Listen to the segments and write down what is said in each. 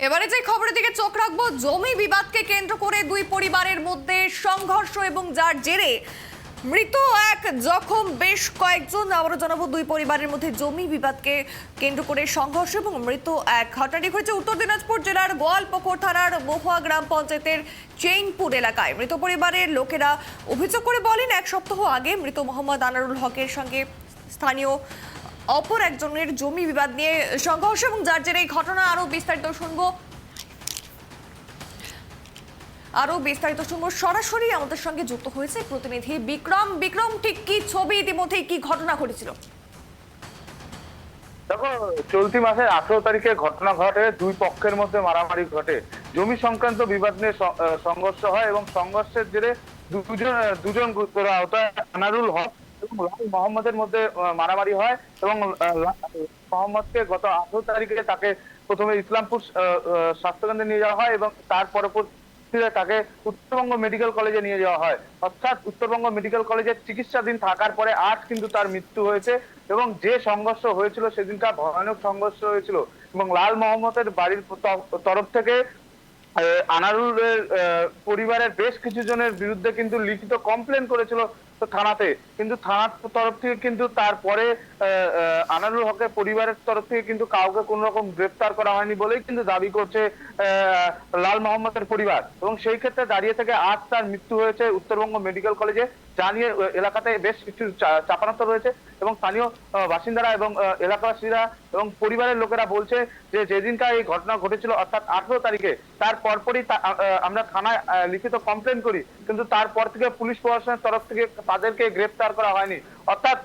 এবারে যে খবরের দিকে চোখ রাখবো, জমি বিবাদকে কেন্দ্র করে দুই পরিবারের মধ্যে সংঘর্ষ এবং যার জেরে মৃত এক জখম বেশ কয়েকজন। আবারও জানাবো, দুই পরিবারের মধ্যে জমি বিবাদকে কেন্দ্র করে সংঘর্ষ এবং মৃত এক ঘটনাটি ঘটেছে উত্তর দিনাজপুর জেলার গোয়ালপুকুর থানার মহুয়া গ্রাম পঞ্চায়েতের চেইনপুর এলাকায়। মৃত পরিবারের লোকেরা অভিযোগ করে বলেন, এক সপ্তাহ আগে মৃত মোহাম্মদ আনারুল হকের সঙ্গে স্থানীয় অপর একজনের জমি বিবাদ নিয়ে সংঘর্ষ এবং যার জেরে এই ঘটনা। আরো বিস্তারিত শুনবো সরাসরি আমাদের সঙ্গে যুক্ত হয়েছে প্রতিনিধি বিক্রম। ঠিক কি ছবি, ইতিমধ্যে কি ঘটনা ঘটেছিল? দেখো, চলতি মাসের 18 তারিখে ঘটনা ঘটে, দুই পক্ষের মধ্যে মারামারি ঘটে, জমি সংক্রান্ত বিবাদ নিয়ে সংঘর্ষ হয় এবং সংঘর্ষের জেরে দুজন গুরুতর আহত। আনারুল হক এবং লাল মোহাম্মদের মধ্যে মারামারি হয় এবং মোহাম্মদকে গত 18 তারিখে তাকে প্রথমে ইসলামপুর স্বাস্থ্যকেন্দ্রে নিয়ে যাওয়া হয় এবং তার পরবর্তীতে তাকে উত্তরবঙ্গ মেডিকেল কলেজে নিয়ে যাওয়া হয়। অর্থাৎ উত্তরবঙ্গ মেডিকেল কলেজে চিকিৎসাধীন থাকার পরে আজ কিন্তু তার মৃত্যু হয়েছে। এবং যে সংঘর্ষ হয়েছিল সেদিনকার ভয়ানক সংঘর্ষ হয়েছিল এবং লাল মোহাম্মদের বাড়ির তরফ থেকে আনারুলের পরিবারের বেশ কিছু জনের বিরুদ্ধে কিন্তু লিখিত কমপ্লেন করেছিল থানাতে, কিন্তু থানার তরফ থেকে কিন্তু তারপরে আনারুল হকের পরিবারের তরফ থেকে কিন্তু কাউকে কোন রকম গ্রেফতার করা হয়নি বলেই কিন্তু দাবি করছে লাল মোহাম্মদের পরিবার। এবং সেই ক্ষেত্রে দাঁড়িয়ে থেকে আজ তার মৃত্যু হয়েছে উত্তরবঙ্গ মেডিকেল কলেজে, জানিয়ে এলাকাতে বেশ কিছু চাপানোত্তর রয়েছে এবং স্থানীয় বাসিন্দারা এবং এলাকাবাসীরা এবং পরিবারের লোকেরা বলছে যে যেদিনকার এই ঘটনা ঘটেছিল অর্থাৎ 18 তারিখে, তার পরপরই আমরা থানায় লিখিত কমপ্লেন করি, কিন্তু তারপর থেকে পুলিশ প্রশাসনের তরফ থেকে তাদেরকে গ্রেফতার করা হয়নি। অর্থাৎ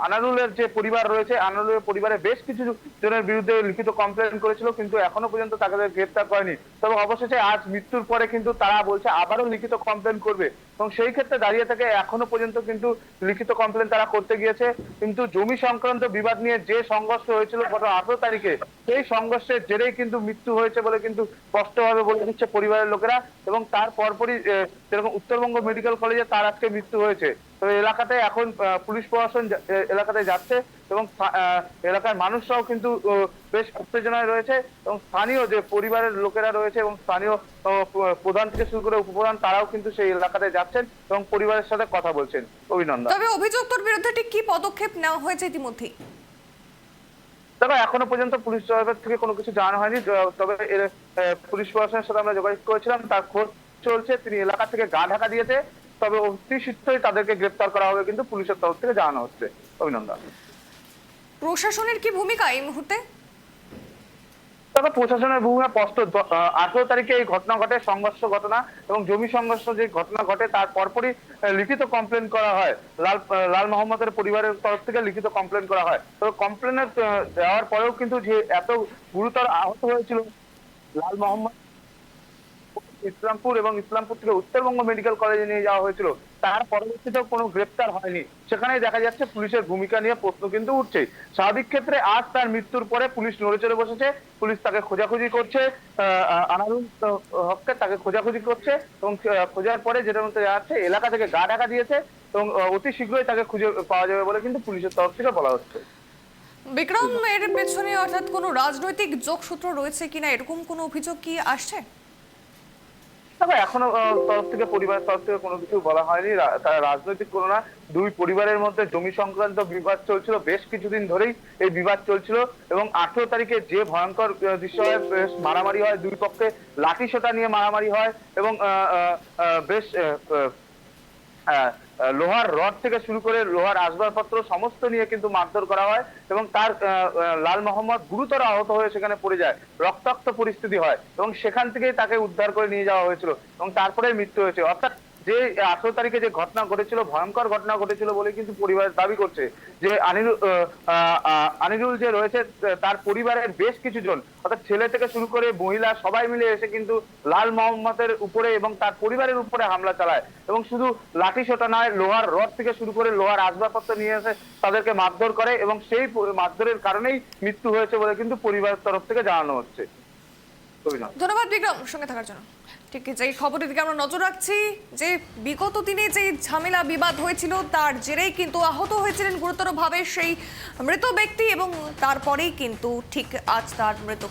আনারুলের যে পরিবার রয়েছে, আনারুলের পরিবারে বেশ কিছু জনের বিরুদ্ধে লিখিত কমপ্লেন করেছিল, কিন্তু এখনো পর্যন্ত তাদের গ্রেফতার করেনি। তবে অবশেষে আজ মৃত্যুর পরে কিন্তু তারা বলছে আবারও লিখিত কমপ্লেন করবে এবং সেই ক্ষেত্রে দাঁড়িয়ে থেকে এখনো পর্যন্ত কিন্তু লিখিত কমপ্লেন তারা করতে গিয়েছে। কিন্তু জমি সংক্রান্ত বিবাদ নিয়ে যে সংঘর্ষ হয়েছিল গত 18 তারিখে, সেই সংঘর্ষের জেরেই কিন্তু মৃত্যু হয়েছে বলে কিন্তু স্পষ্টভাবে বলে দিচ্ছে পরিবারের লোকেরা। এবং তার পরপরই যেরকম উত্তরবঙ্গ মেডিকেল কলেজে তার আজকে মৃত্যু হয়েছে। তো এলাকাতে এখন পুলিশ প্রশাসন এলাকাতে যাচ্ছে এবং এলাকার মানুষরাও কিন্তু বেশ উত্তেজনায় রয়েছে এবং স্থানীয় যে পরিবারের লোকেরা রয়েছে এবং স্থানীয় প্রধান থেকে শুরু করে উপপ্রধান, তারাও কিন্তু সেই এলাকাতে যাচ্ছেন এবং পরিবারের সাথে কথা বলছেন। অভিনন্দন। তবে অভিযুক্তর বিরুদ্ধে ঠিক কি পদক্ষেপ নেওয়া হয়েছে ইতিমধ্যে? তবে এখনো পর্যন্ত পুলিশ তরফের থেকে কোনো কিছু জানানো হয়নি। তবে পুলিশ প্রশাসনের সাথে আমরা যোগাযোগ করেছিলাম, তার খোঁজ চলছে, তিনি এলাকা থেকে গা ঢাকা দিয়েছে। তবে অতি শীঘ্রই তাদেরকে গ্রেফতার করা হবে কিন্তু পুলিশের তরফ থেকে জানানো হচ্ছে। অভিনন্দন। প্রশাসনের কি ভূমিকা এই মুহূর্তে? তবে প্রশাসনের ভূমিকা স্পষ্ট। 18 তারিখে এই ঘটনা ঘটে, সংঘর্ষ ঘটনা এবং জমি সংঘর্ষ যে ঘটনা ঘটে তার পরপরই লিখিত কমপ্লেন করা হয়। লাল মোহাম্মদের পরিবারের তরফ থেকে লিখিত কমপ্লেন করা হয়। তবে কমপ্লেনের দেওয়ার পরেও কিন্তু যে এত গুরুতর আহত হয়েছিল লাল মোহাম্মদ, ইসলামপুর এবং ইসলামপুর থেকে উত্তরবঙ্গ মেডিকেল কলেজে নিয়ে যাওয়া হয়েছিল, তার পরবর্তীতেও কোনো গ্রেপ্তার হয়নি। সেখানেই দেখা যাচ্ছে পুলিশের ভূমিকা নিয়ে প্রশ্ন কিন্তু উঠছে। স্বাভাবিক ক্ষেত্রে আজ তার মৃত্যুর পরে পুলিশ নড়ে চড়ে বসেছে, পুলিশ তাকে খোঁজাখুঁজি করছে, আনারুল হককে তাকে খোঁজাখুঁজি করছে এবং খোঁজার পরে যেটা মধ্যে যাচ্ছে এলাকা থেকে গা ঢাকা দিয়েছে এবং অতি শীঘ্রই তাকে খুঁজে পাওয়া যাবে বলে কিন্তু পুলিশের তরফ থেকে বলা হচ্ছে। বিক্রম, এর পেছনে অর্থাৎ কোনো রাজনৈতিক যোগসূত্র রয়েছে কিনা, এরকম কোনো অভিযোগ কি আসছে? তবে এখনো তরফ থেকে পরিবারের তরফ থেকে কোনো কিছু বলা হয়নি। তারা রাজনৈতিক কোনো না, দুই পরিবারের মধ্যে জমি সংক্রান্ত বিবাদ চলছিল, বেশ কিছুদিন ধরেই এই বিবাদ চলছিল এবং 18 তারিখে যে ভয়ঙ্কর দৃশ্য হয়, বেশ মারামারি হয়, দুই পক্ষে লাঠি সোঁটা নিয়ে মারামারি হয় এবং বেশ লোহার রড থেকে শুরু করে লোহার আসবাবপত্র সমস্ত নিয়ে কিন্তু মারধর করা হয় এবং তার লাল মোহাম্মদ গুরুতর আহত হয়ে সেখানে পড়ে যায়, রক্তাক্ত পরিস্থিতি হয় এবং সেখান থেকেই তাকে উদ্ধার করে নিয়ে যাওয়া হয়েছিল এবং তারপরে মৃত্যু হয়েছে। অর্থাৎ যে 18 তারিখে যে ঘটনা ঘটেছিল, ভয়ঙ্কর ঘটনা ঘটেছিল বলে কিন্তু পরিবারের দাবি করছে যে আনিরুল যে রয়েছে তার পরিবারের বেশ কিছু জন, অর্থাৎ ছেলে থেকে শুরু করে মহিলা সবাই মিলে এসে কিন্তু লাল মোহাম্মদের উপরে এবং তার পরিবারের উপরে হামলা চালায় এবং শুধু লাঠি সোঁটা নয়, লোহার রড থেকে শুরু করে লোহার আসবাবপত্র নিয়ে এসে তাদেরকে মারধর করে এবং সেই মারধরের কারণেই মৃত্যু হয়েছে বলে কিন্তু পরিবারের তরফ থেকে জানানো হচ্ছে। ধন্যবাদ বিক্রম সঙ্গে থাকার জন্য। ঠিক যে খবরের দিকে আমরা নজর রাখছি, যে বিগত দিনে যে ঝামেলা বিবাদ হয়েছিল তার জেরেই কিন্তু আহত হয়েছিলেন গুরুতরভাবে সেই মৃত ব্যক্তি এবং তারপরেই কিন্তু ঠিক আজ তার মৃত্যু